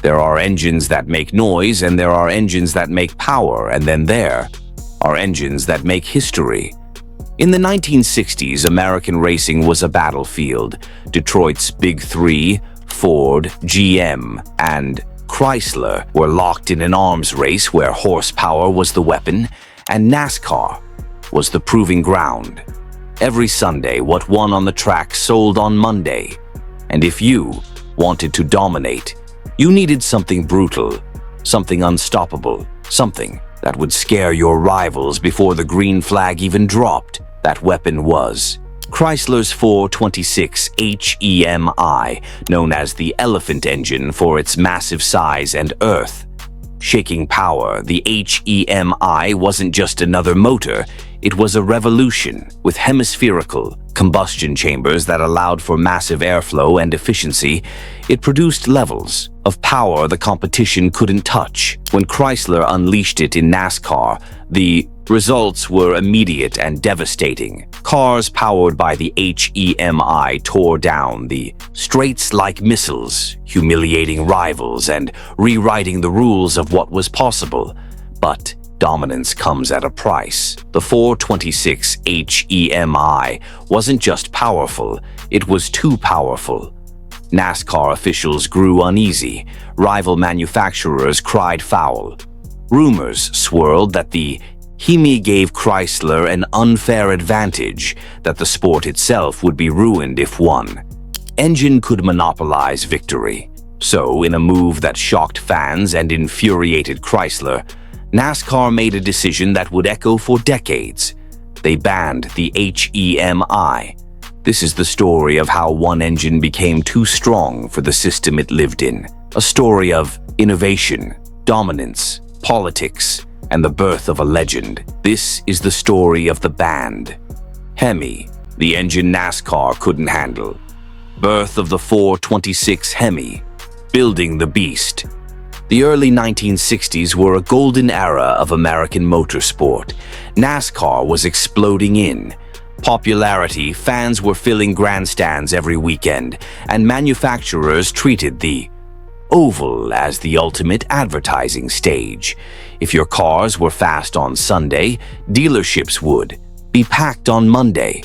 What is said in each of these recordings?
There are engines that make noise, and there are engines that make power, and then there are engines that make history. In the 1960s, American racing was a battlefield. Detroit's Big Three, Ford, GM, and Chrysler were locked in an arms race where horsepower was the weapon and NASCAR was the proving ground. Every Sunday, what won on the track sold on Monday. And if you wanted to dominate, you needed something brutal, something unstoppable, something that would scare your rivals before the green flag even dropped. That weapon was Chrysler's 426 HEMI, known as the elephant engine for its massive size and earth-shaking power. The HEMI wasn't just another motor, it was a revolution with hemispherical combustion chambers that allowed for massive airflow and efficiency. It produced levels of power the competition couldn't touch. When Chrysler unleashed it in NASCAR, the results were immediate and devastating. Cars powered by the HEMI tore down the straights like missiles, humiliating rivals and rewriting the rules of what was possible. But dominance comes at a price. The 426 HEMI wasn't just powerful, it was too powerful. NASCAR officials grew uneasy. Rival manufacturers cried foul. Rumors swirled that the HEMI gave Chrysler an unfair advantage, that the sport itself would be ruined if one engine could monopolize victory. So, in a move that shocked fans and infuriated Chrysler, NASCAR made a decision that would echo for decades. They banned the HEMI. This is the story of how one engine became too strong for the system it lived in. A story of innovation, dominance, politics, and the birth of a legend. This is the story of the Banned HEMI, the engine NASCAR couldn't handle. Birth of the 426 HEMI, building the beast. The early 1960s were a golden era of American motorsport. NASCAR was exploding in popularity, fans were filling grandstands every weekend, and manufacturers treated the oval as the ultimate advertising stage. If your cars were fast on Sunday, dealerships would be packed on Monday.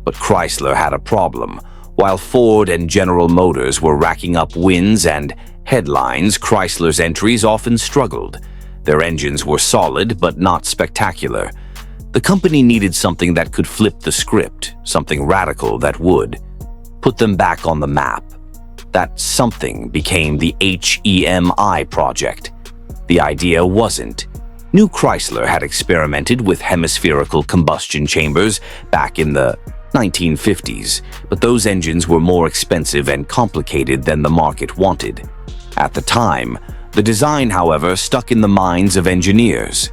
But Chrysler had a problem. While Ford and General Motors were racking up wins and headlines, Chrysler's entries often struggled. Their engines were solid but not spectacular. The company needed something that could flip the script, something radical that would put them back on the map. That something became the HEMI project. The idea wasn't new. Chrysler had experimented with hemispherical combustion chambers back in the 1950s, but those engines were more expensive and complicated than the market wanted. At the time, the design, however, stuck in the minds of engineers.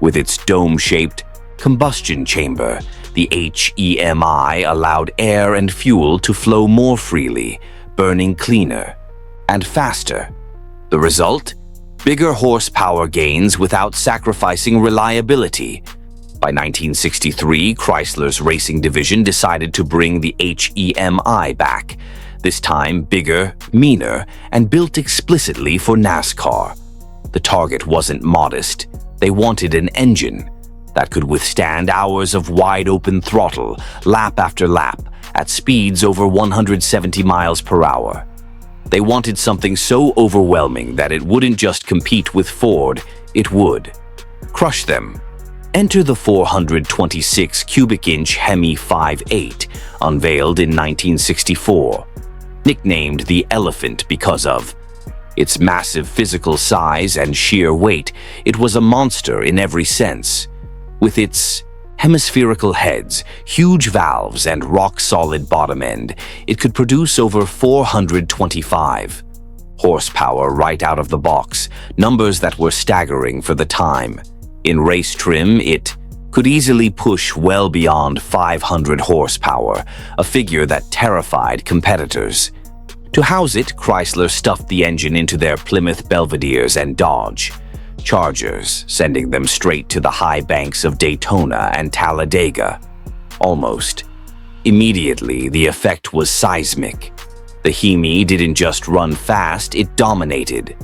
With its dome-shaped combustion chamber, the HEMI allowed air and fuel to flow more freely, burning cleaner and faster. The result? Bigger horsepower gains without sacrificing reliability. By 1963, Chrysler's racing division decided to bring the HEMI back, this time bigger, meaner, and built explicitly for NASCAR. The target wasn't modest. They wanted an engine that could withstand hours of wide-open throttle, lap after lap, at speeds over 170 miles per hour. They wanted something so overwhelming that it wouldn't just compete with Ford, it would crush them. Enter the 426 cubic inch HEMI 5.8, unveiled in 1964. Nicknamed the Elephant because of its massive physical size and sheer weight, it was a monster in every sense. With its hemispherical heads, huge valves, and rock-solid bottom end, it could produce over 425 horsepower right out of the box, numbers that were staggering for the time. In race trim, it could easily push well beyond 500 horsepower, a figure that terrified competitors. To house it, Chrysler stuffed the engine into their Plymouth Belvederes and Dodge Chargers, sending them straight to the high banks of Daytona and Talladega. Almost immediately, the effect was seismic. The HEMI didn't just run fast, it dominated.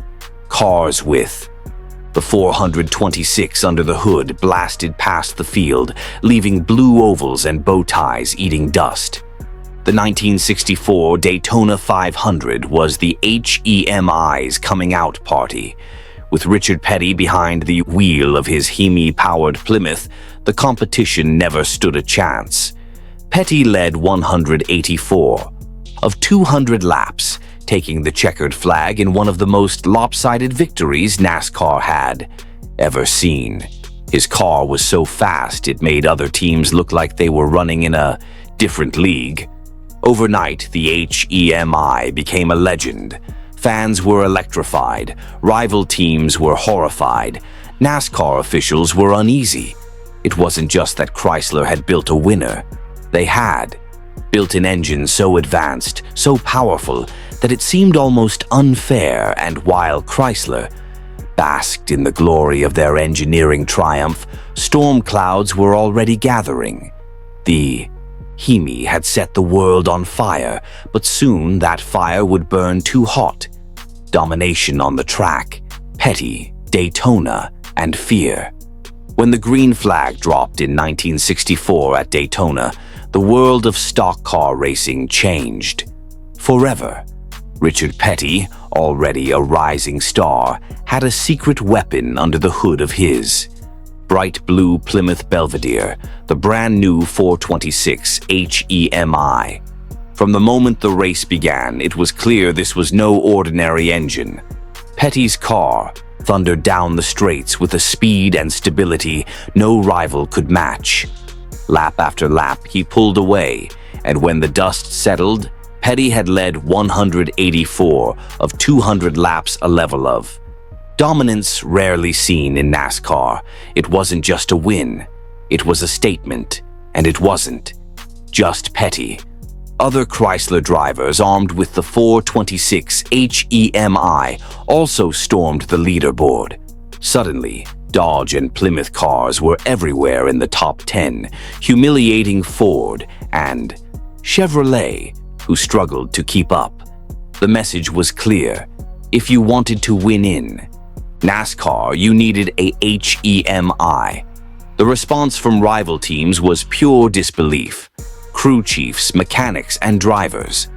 cars with. The 426 under the hood blasted past the field, leaving blue ovals and bow ties eating dust. The 1964 Daytona 500 was the HEMI's coming out party. With Richard Petty behind the wheel of his HEMI-powered Plymouth, the competition never stood a chance. Petty led 184 of 200 laps, taking the checkered flag in one of the most lopsided victories NASCAR had ever seen. His car was so fast it made other teams look like they were running in a different league. Overnight, the HEMI became a legend. Fans were electrified, rival teams were horrified, NASCAR officials were uneasy. It wasn't just that Chrysler had built a winner. They had built an engine so advanced, so powerful, that it seemed almost unfair, and while Chrysler basked in the glory of their engineering triumph, storm clouds were already gathering. The HEMI had set the world on fire, but soon that fire would burn too hot. Domination on the track, Petty, Daytona, and fear. When the green flag dropped in 1964 at Daytona, the world of stock car racing changed forever. Richard Petty, already a rising star, had a secret weapon under the hood of his bright blue Plymouth Belvedere, the brand new 426 HEMI. From the moment the race began, it was clear this was no ordinary engine. Petty's car thundered down the straights with a speed and stability no rival could match. Lap after lap, he pulled away, and when the dust settled, Petty had led 184 of 200 laps a level of. Dominance rarely seen in NASCAR. It wasn't just a win. It was a statement, and it wasn't just Petty. Other Chrysler drivers armed with the 426 HEMI also stormed the leaderboard. Suddenly, Dodge and Plymouth cars were everywhere in the top 10, humiliating Ford and Chevrolet, who struggled to keep up. The message was clear. If you wanted to win in NASCAR, you needed a HEMI. The response from rival teams was pure disbelief. Crew chiefs, mechanics, and drivers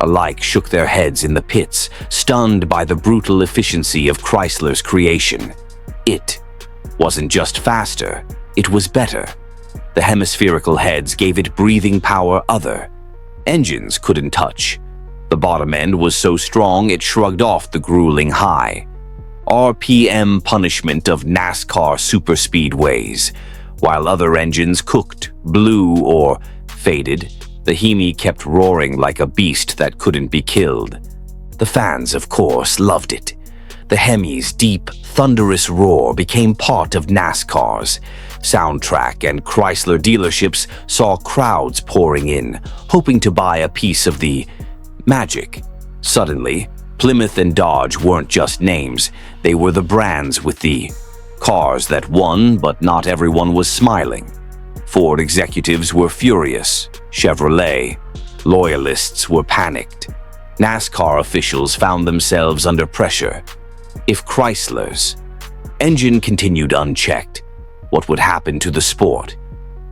alike shook their heads in the pits, stunned by the brutal efficiency of Chrysler's creation. It wasn't just faster, it was better. The hemispherical heads gave it breathing power other engines couldn't touch. The bottom end was so strong it shrugged off the grueling high RPM punishment of NASCAR superspeedways. While other engines cooked, blew, or faded, the HEMI kept roaring like a beast that couldn't be killed. The fans, of course, loved it. The HEMI's deep, thunderous roar became part of NASCAR's soundtrack, and Chrysler dealerships saw crowds pouring in, hoping to buy a piece of the magic. Suddenly, Plymouth and Dodge weren't just names, they were the brands with the cars that won, but not everyone was smiling. Ford executives were furious. Chevrolet loyalists were panicked. NASCAR officials found themselves under pressure. If Chrysler's engine continued unchecked, what would happen to the sport?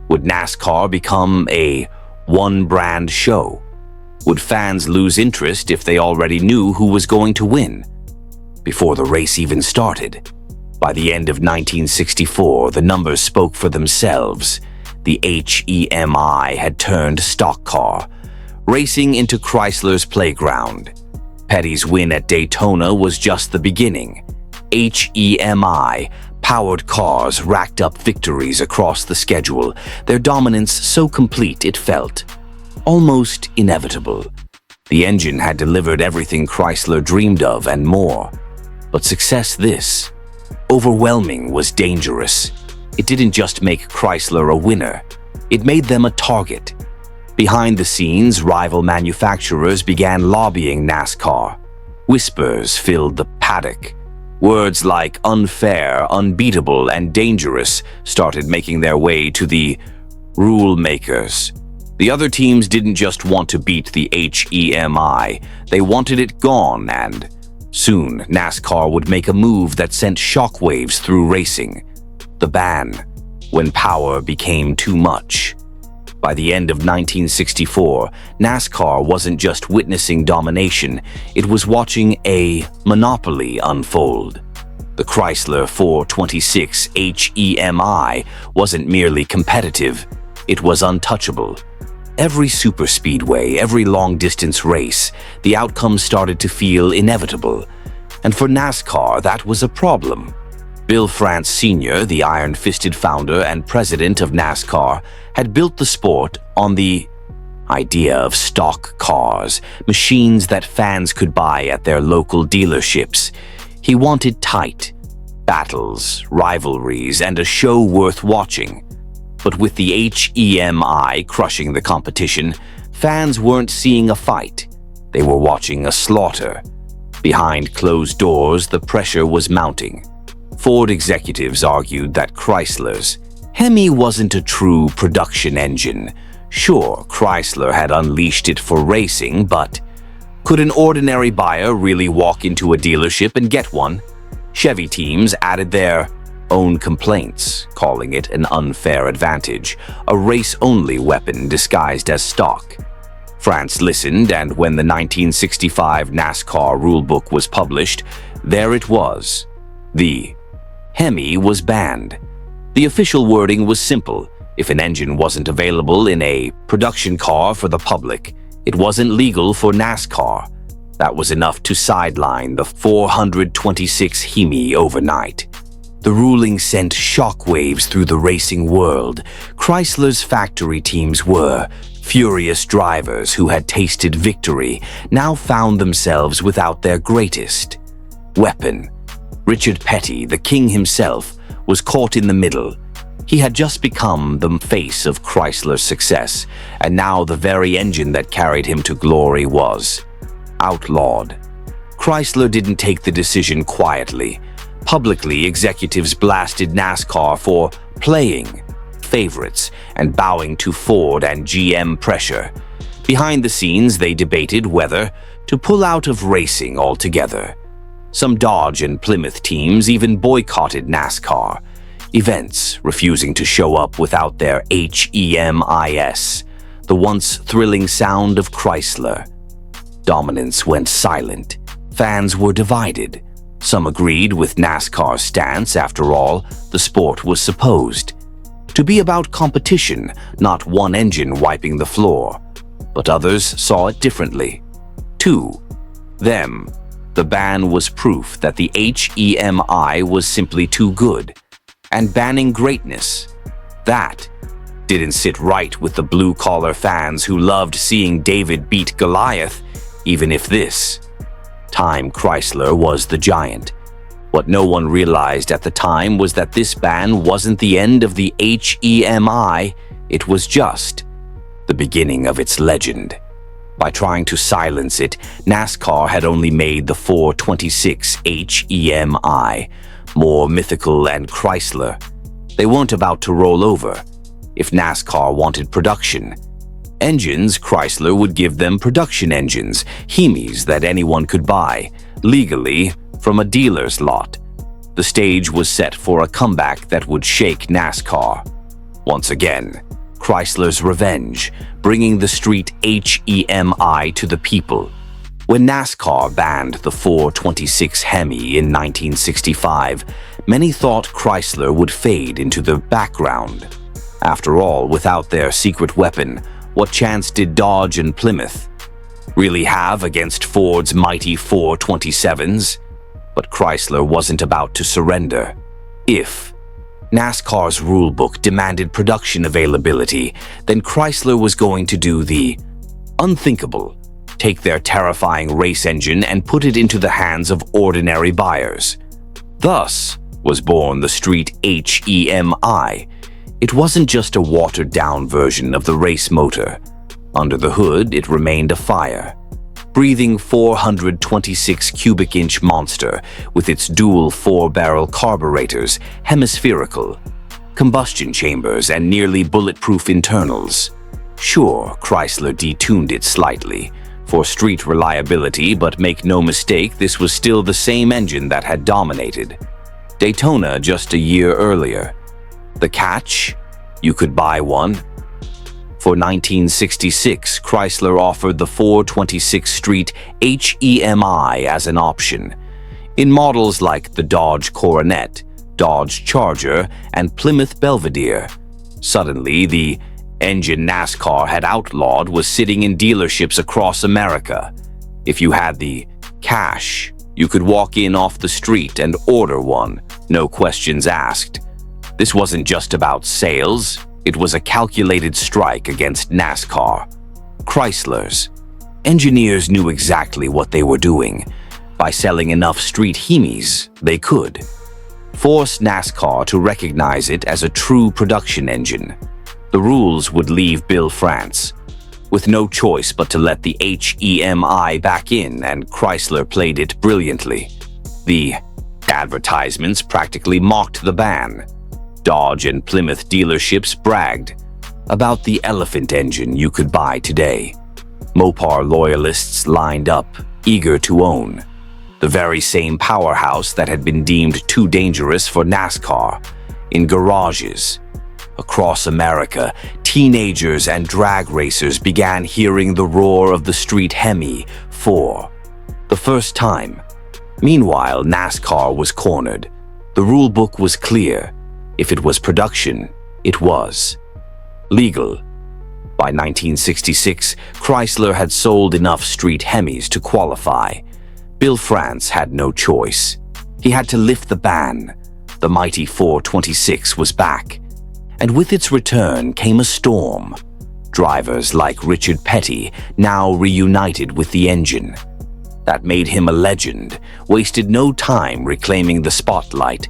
Would NASCAR become a one-brand show? Would fans lose interest if they already knew who was going to win? Before the race even started, by the end of 1964, the numbers spoke for themselves. The HEMI had turned stock car, racing into Chrysler's playground. Petty's win at Daytona was just the beginning. HEMI powered cars racked up victories across the schedule, their dominance so complete it felt almost inevitable. The engine had delivered everything Chrysler dreamed of and more. But success this overwhelming was dangerous. It didn't just make Chrysler a winner, it made them a target. Behind the scenes, rival manufacturers began lobbying NASCAR. Whispers filled the paddock. Words like unfair, unbeatable, and dangerous started making their way to the rule makers. The other teams didn't just want to beat the HEMI, they wanted it gone, and Soon, NASCAR would make a move that sent shockwaves through racing. The ban, when power became too much. By the end of 1964, NASCAR wasn't just witnessing domination, it was watching a monopoly unfold. The Chrysler 426 HEMI wasn't merely competitive, it was untouchable. Every superspeedway, every long-distance race, the outcome started to feel inevitable. And for NASCAR, that was a problem. Bill France Sr., the iron-fisted founder and president of NASCAR, had built the sport on the idea of stock cars, machines that fans could buy at their local dealerships. He wanted tight battles, rivalries, and a show worth watching. But with the HEMI crushing the competition, fans weren't seeing a fight. They were watching a slaughter. Behind closed doors, the pressure was mounting. Ford executives argued that Chrysler's HEMI wasn't a true production engine. Sure, Chrysler had unleashed it for racing, but could an ordinary buyer really walk into a dealership and get one? Chevy teams added their own complaints, calling it an unfair advantage, a race-only weapon disguised as stock. France listened, and when the 1965 NASCAR rulebook was published, there it was. The HEMI was banned. The official wording was simple. If an engine wasn't available in a production car for the public, it wasn't legal for NASCAR. That was enough to sideline the 426 HEMI overnight. The ruling sent shockwaves through the racing world. Chrysler's factory teams were furious drivers who had tasted victory, now found themselves without their greatest weapon. Richard Petty, the king himself, was caught in the middle. He had just become the face of Chrysler's success, and now the very engine that carried him to glory was outlawed. Chrysler didn't take the decision quietly. Publicly, executives blasted NASCAR for playing favorites and bowing to Ford and GM pressure. Behind the scenes, they debated whether to pull out of racing altogether. Some Dodge and Plymouth teams even boycotted NASCAR events, refusing to show up without their HEMIs, the once thrilling sound of Chrysler. Dominance went silent. Fans were divided. Some agreed with NASCAR's stance. After all, the sport was supposed to be about competition, not one engine wiping the floor. But others saw it differently. To them, the ban was proof that the HEMI was simply too good, and banning greatness. That didn't sit right with the blue-collar fans who loved seeing David beat Goliath, even if this time Chrysler was the giant. What no one realized at the time was that this ban wasn't the end of the HEMI, it was just the beginning of its legend. By trying to silence it, NASCAR had only made the 426 HEMI more mythical, and Chrysler, they weren't about to roll over. If NASCAR wanted production engines, Chrysler would give them production engines, HEMIs that anyone could buy, legally, from a dealer's lot. The stage was set for a comeback that would shake NASCAR. Once again, Chrysler's revenge, bringing the street HEMI to the people. When NASCAR banned the 426 HEMI in 1965, many thought Chrysler would fade into the background. After all, without their secret weapon, what chance did Dodge and Plymouth really have against Ford's mighty 427s? But Chrysler wasn't about to surrender. If NASCAR's rulebook demanded production availability, then Chrysler was going to do the unthinkable, take their terrifying race engine and put it into the hands of ordinary buyers. Thus was born the street HEMI. It wasn't just a watered-down version of the race motor. Under the hood, it remained a fire-breathing 426 cubic inch monster with its dual 4-barrel carburetors, hemispherical combustion chambers, and nearly bulletproof internals. Sure, Chrysler detuned it slightly. for street reliability, but make no mistake, this was still the same engine that had dominated Daytona just a year earlier. The catch? You could buy one. For 1966, Chrysler offered the 426 Street HEMI as an option. In models like the Dodge Coronet, Dodge Charger, and Plymouth Belvedere. Suddenly, the engine NASCAR had outlawed was sitting in dealerships across America. If you had the cash, you could walk in off the street and order one, no questions asked. This wasn't just about sales, it was a calculated strike against NASCAR. Chrysler's engineers knew exactly what they were doing. By selling enough Street HEMIs, they could force NASCAR to recognize it as a true production engine. The rules would leave Bill France with no choice but to let the HEMI back in, and Chrysler played it brilliantly. The advertisements practically mocked the ban. Dodge and Plymouth dealerships bragged about the elephant engine you could buy today. Mopar loyalists lined up, eager to own the very same powerhouse that had been deemed too dangerous for NASCAR. In garages across America, teenagers and drag racers began hearing the roar of the Street HEMI for the first time. Meanwhile, NASCAR was cornered. The rulebook was clear. If it was production, it was legal. By 1966, Chrysler had sold enough Street HEMIs to qualify. Bill France had no choice. He had to lift the ban. The mighty 426 was back. And with its return came a storm. Drivers like Richard Petty, now reunited with the engine. That made him a legend, wasted no time reclaiming the spotlight.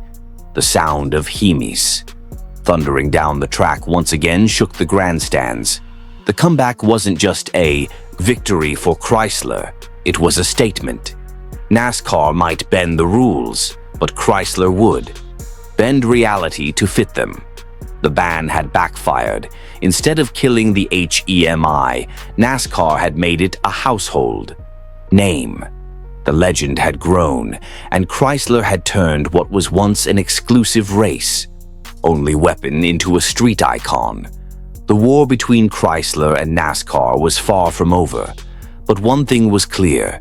The sound of HEMIs thundering down the track once again shook the grandstands. The comeback wasn't just a victory for Chrysler, it was a statement. NASCAR might bend the rules, but Chrysler would bend reality to fit them. The ban had backfired. Instead of killing the HEMI, NASCAR had made it a household name. The legend had grown, and Chrysler had turned what was once an exclusive race only weapon into a street icon. The war between Chrysler and NASCAR was far from over, but one thing was clear: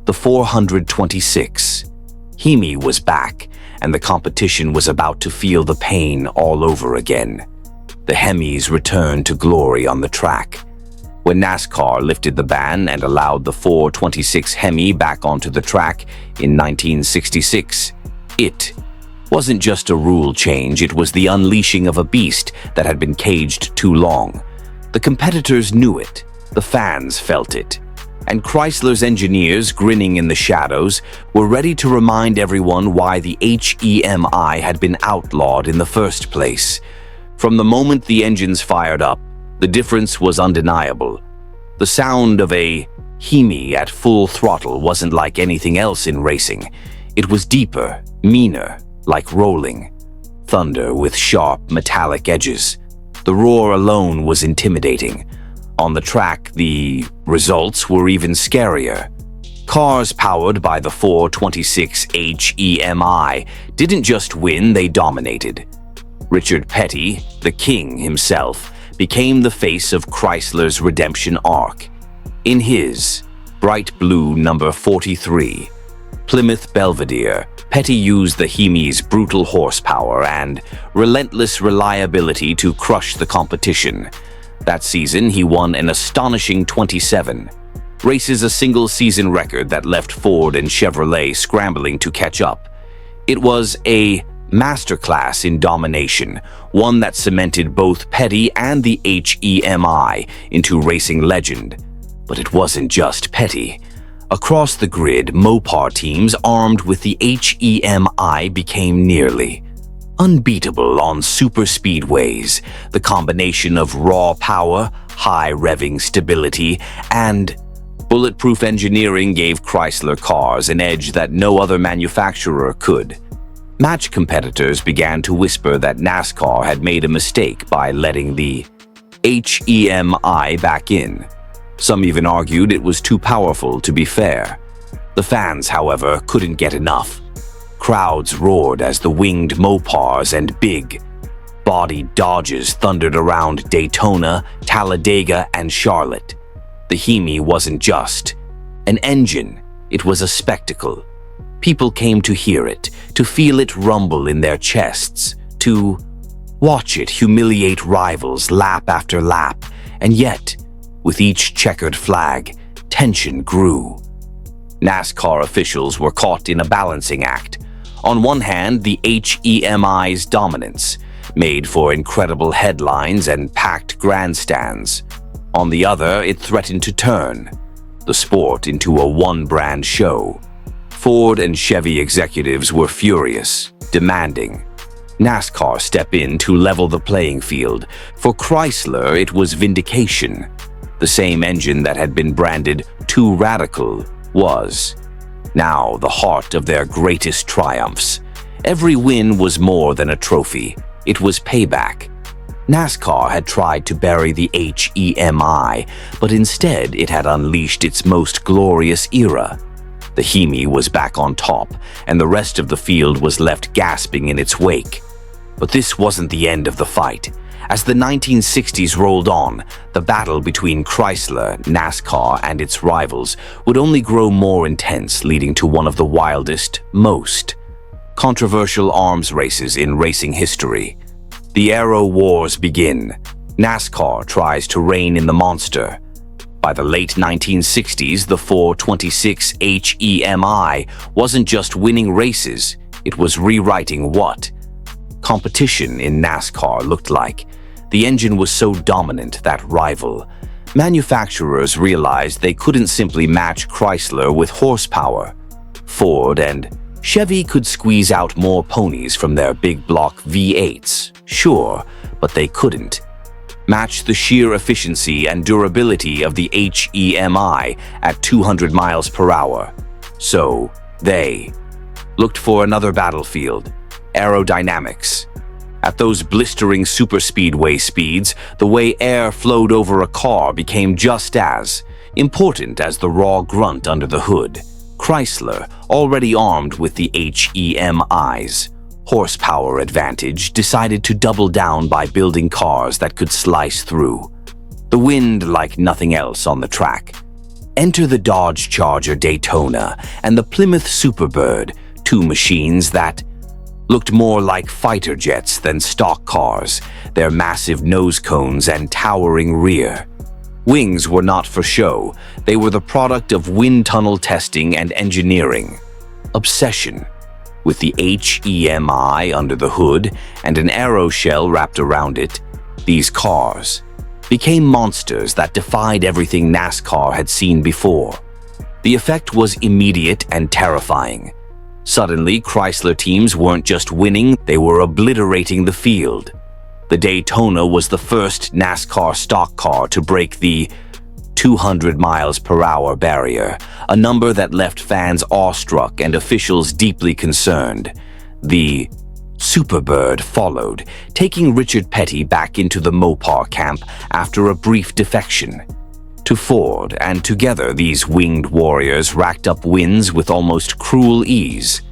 the 426 HEMI was back, and the competition was about to feel the pain all over again. The HEMIs returned to glory on the track. When NASCAR lifted the ban and allowed the 426 HEMI back onto the track in 1966, it wasn't just a rule change, it was the unleashing of a beast that had been caged too long. The competitors knew it, the fans felt it, and Chrysler's engineers, grinning in the shadows, were ready to remind everyone why the HEMI had been outlawed in the first place. From the moment the engines fired up, the difference was undeniable. The sound of a HEMI at full throttle wasn't like anything else in racing. It was deeper, meaner, like rolling thunder with sharp metallic edges. The roar alone was intimidating. On the track, the results were even scarier. Cars powered by the 426 HEMI didn't just win, they dominated. Richard Petty, the king himself, became the face of Chrysler's redemption arc. In his bright blue number 43 Plymouth Belvedere, Petty used the HEMI's brutal horsepower and relentless reliability to crush the competition. That season, he won an astonishing 27 races, a single-season record that left Ford and Chevrolet scrambling to catch up. It was a masterclass in domination, one that cemented both Petty and the HEMI into racing legend. But it wasn't just Petty. Across the grid, Mopar teams armed with the HEMI became nearly unbeatable on super speedways. The combination of raw power, high revving stability, and bulletproof engineering gave Chrysler cars an edge that no other manufacturer could. Match competitors began to whisper that NASCAR had made a mistake by letting the HEMI back in. Some even argued it was too powerful to be fair. The fans, however, couldn't get enough. Crowds roared as the winged Mopars and big-bodied Dodges thundered around Daytona, Talladega, and Charlotte. The HEMI wasn't just an engine, it was a spectacle. People came to hear it, to feel it rumble in their chests, to watch it humiliate rivals lap after lap, and yet, with each checkered flag, tension grew. NASCAR officials were caught in a balancing act. On one hand, the HEMI's dominance made for incredible headlines and packed grandstands. On the other, it threatened to turn the sport into a one-brand show. Ford and Chevy executives were furious, demanding NASCAR step in to level the playing field. For Chrysler, it was vindication. The same engine that had been branded too radical was now the heart of their greatest triumphs. Every win was more than a trophy. It was payback. NASCAR had tried to bury the HEMI, but instead it had unleashed its most glorious era. The HEMI was back on top, and the rest of the field was left gasping in its wake. But this wasn't the end of the fight. As the 1960s rolled on, the battle between Chrysler, NASCAR, and its rivals would only grow more intense, leading to one of the wildest, most controversial arms races in racing history. The aero wars begin. NASCAR tries to rein in the monster. By the late 1960s, the 426 HEMI wasn't just winning races, it was rewriting what competition in NASCAR looked like. The engine was so dominant that rival manufacturers realized they couldn't simply match Chrysler with horsepower. Ford and Chevy could squeeze out more ponies from their big block V8s, sure, but they couldn't match the sheer efficiency and durability of the HEMI at 200 miles per hour. So they looked for another battlefield: aerodynamics. At those blistering superspeedway speeds, the way air flowed over a car became just as important as the raw grunt under the hood. Chrysler, already armed with the HEMI's horsepower advantage, decided to double down by building cars that could slice through the wind like nothing else on the track. Enter the Dodge Charger Daytona and the Plymouth Superbird, two machines that looked more like fighter jets than stock cars, their massive nose cones and towering rear wings were not for show. They were the product of wind tunnel testing and engineering. Obsession. With the HEMI under the hood and an aero shell wrapped around it, these cars became monsters that defied everything NASCAR had seen before. The effect was immediate and terrifying. Suddenly, Chrysler teams weren't just winning, they were obliterating the field. The Daytona was the first NASCAR stock car to break the 200 miles per hour barrier, a number that left fans awestruck and officials deeply concerned. The Superbird followed, taking Richard Petty back into the Mopar camp after a brief defection to Ford, and together these winged warriors racked up wins with almost cruel ease.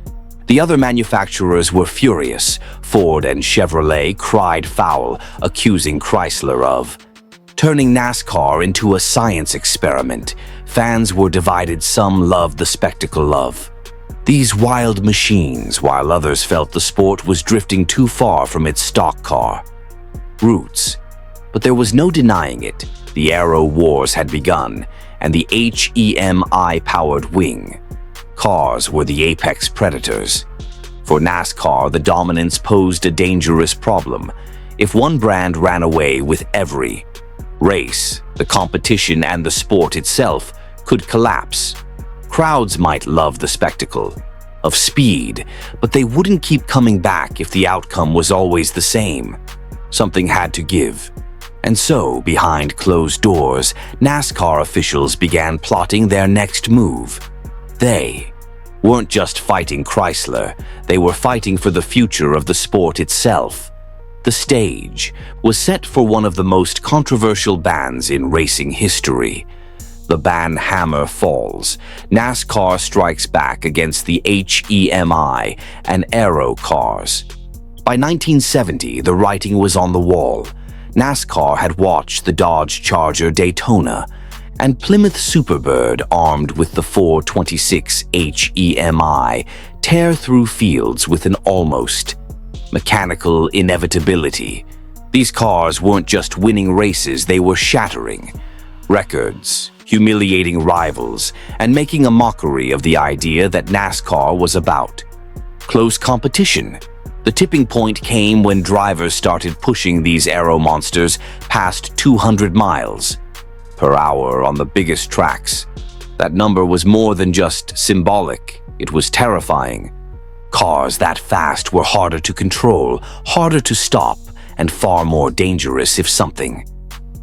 The other manufacturers were furious. Ford and Chevrolet cried foul, accusing Chrysler of turning NASCAR into a science experiment. Fans were divided. Some loved the spectacle of these wild machines, while others felt the sport was drifting too far from its stock car roots. But there was no denying it. The aero wars had begun, and the HEMI-powered wing cars were the apex predators. For NASCAR, the dominance posed a dangerous problem. If one brand ran away with every race, the competition and the sport itself could collapse. Crowds might love the spectacle of speed, but they wouldn't keep coming back if the outcome was always the same. Something had to give. And so, behind closed doors, NASCAR officials began plotting their next move. They weren't just fighting Chrysler, they were fighting for the future of the sport itself. The stage was set for one of the most controversial bans in racing history. The ban hammer falls. NASCAR strikes back against the HEMI and aero cars. By 1970, the writing was on the wall. NASCAR had watched the Dodge Charger Daytona and Plymouth Superbird, armed with the 426 HEMI, tear through fields with an almost mechanical inevitability. These cars weren't just winning races, they were shattering records, humiliating rivals, and making a mockery of the idea that NASCAR was about close competition. The tipping point came when drivers started pushing these aero monsters past 200 miles per hour on the biggest tracks. That number was more than just symbolic, it was terrifying. Cars that fast were harder to control, harder to stop, and far more dangerous if something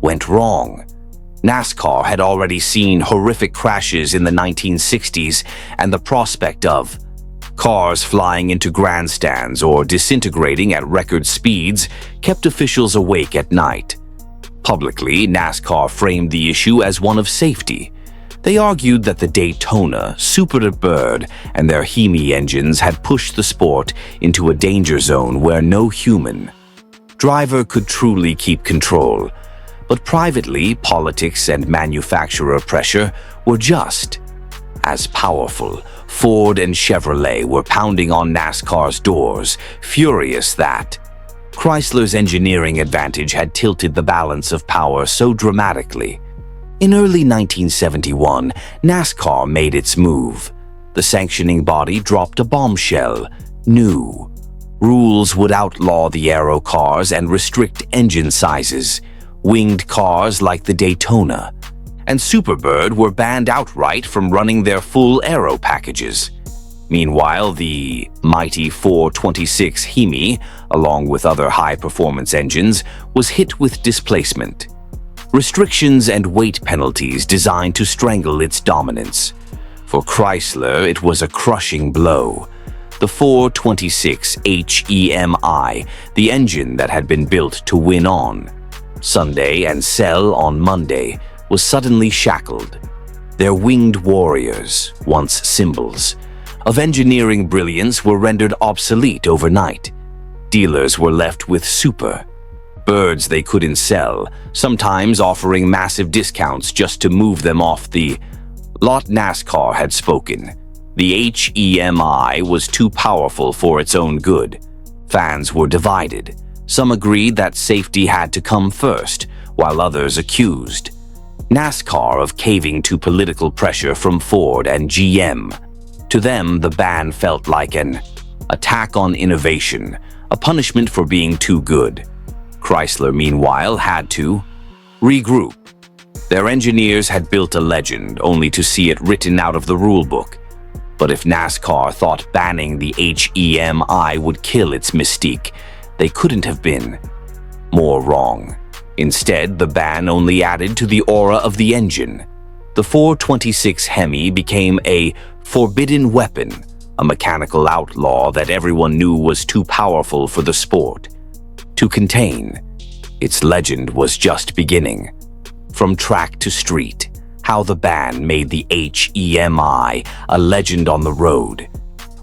went wrong. NASCAR had already seen horrific crashes in the 1960s, and the prospect of cars flying into grandstands or disintegrating at record speeds kept officials awake at night. Publicly, NASCAR framed the issue as one of safety. They argued that the Daytona, Superbird, and their HEMI engines had pushed the sport into a danger zone where no human driver could truly keep control. But privately, politics and manufacturer pressure were just as powerful. Ford and Chevrolet were pounding on NASCAR's doors, furious that Chrysler's engineering advantage had tilted the balance of power so dramatically. In early 1971, NASCAR made its move. The sanctioning body dropped a bombshell. New rules would outlaw the aero cars and restrict engine sizes. Winged cars like the Daytona and Superbird were banned outright from running their full aero packages. Meanwhile, the mighty 426 HEMI, along with other high-performance engines, was hit with displacement, restrictions and weight penalties designed to strangle its dominance. For Chrysler, it was a crushing blow. The 426 HEMI, the engine that had been built to win on Sunday and sell on Monday, was suddenly shackled. Their winged warriors, once symbols of engineering brilliance, were rendered obsolete overnight. Dealers were left with birds they couldn't sell, sometimes offering massive discounts just to move them off the lot. NASCAR had spoken. The HEMI was too powerful for its own good. Fans were divided. Some agreed that safety had to come first, while others accused NASCAR of caving to political pressure from Ford and GM. To them, the ban felt like an attack on innovation, a punishment for being too good. Chrysler, meanwhile, had to regroup. Their engineers had built a legend, only to see it written out of the rulebook. But if NASCAR thought banning the HEMI would kill its mystique, they couldn't have been more wrong. Instead, the ban only added to the aura of the engine. The 426 HEMI became a forbidden weapon, a mechanical outlaw that everyone knew was too powerful for the sport to contain. Its legend was just beginning. From track to street, how the ban made the HEMI a legend on the road.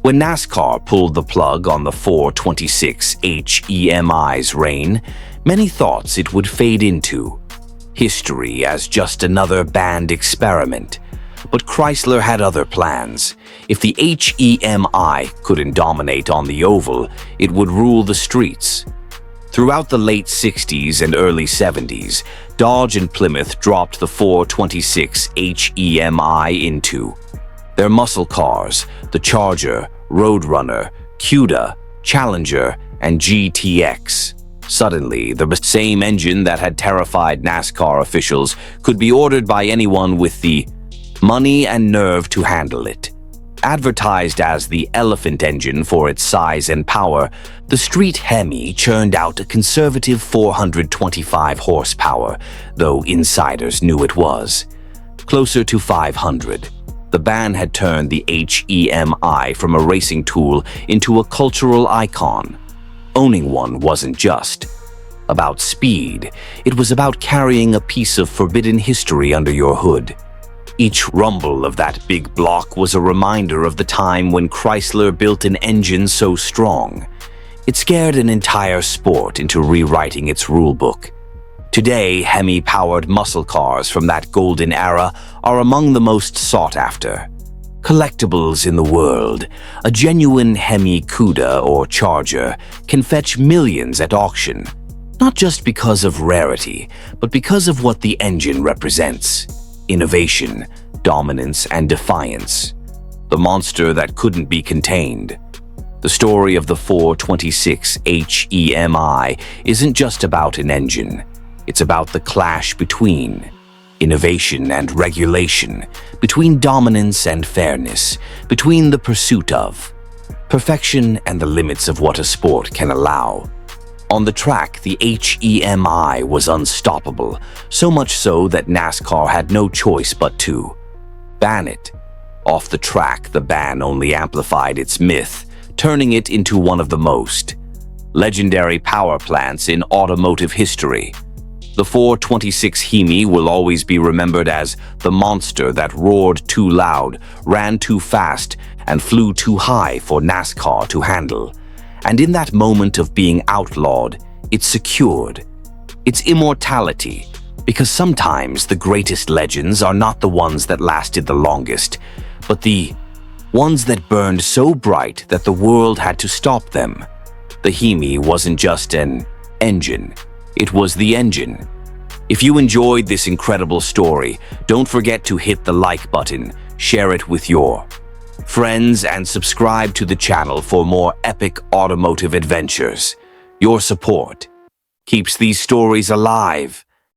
When NASCAR pulled the plug on the 426 HEMI's reign, many thought it would fade into history as just another banned experiment. But Chrysler had other plans. If the HEMI couldn't dominate on the oval, it would rule the streets. Throughout the late 60s and early 70s, Dodge and Plymouth dropped the 426 HEMI into their muscle cars, the Charger, Roadrunner, Cuda, Challenger, and GTX. Suddenly, the same engine that had terrified NASCAR officials could be ordered by anyone with the money and nerve to handle it. Advertised as the elephant engine for its size and power, the Street HEMI churned out a conservative 425 horsepower, though insiders knew it was closer to 500. The ban had turned the HEMI from a racing tool into a cultural icon. Owning one wasn't just about speed, it was about carrying a piece of forbidden history under your hood. Each rumble of that big block was a reminder of the time when Chrysler built an engine so strong, it scared an entire sport into rewriting its rulebook. Today, Hemi-powered muscle cars from that golden era are among the most sought after. Collectibles in the world, a genuine Hemi Cuda or Charger can fetch millions at auction, not just because of rarity, but because of what the engine represents: innovation, dominance, and defiance. The monster that couldn't be contained. The story of the 426 HEMI isn't just about an engine. It's about the clash between innovation and regulation, between dominance and fairness, between the pursuit of perfection and the limits of what a sport can allow. On the track, the HEMI was unstoppable, so much so that NASCAR had no choice but to ban it. Off the track, the ban only amplified its myth, turning it into one of the most legendary power plants in automotive history. The 426 HEMI will always be remembered as the monster that roared too loud, ran too fast, and flew too high for NASCAR to handle. And in that moment of being outlawed, it secured its immortality, because sometimes the greatest legends are not the ones that lasted the longest, but the ones that burned so bright that the world had to stop them. The HEMI wasn't just an engine, it was the engine. If you enjoyed this incredible story, don't forget to hit the like button, share it with your friends, and subscribe to the channel for more epic automotive adventures. Your support keeps these stories alive.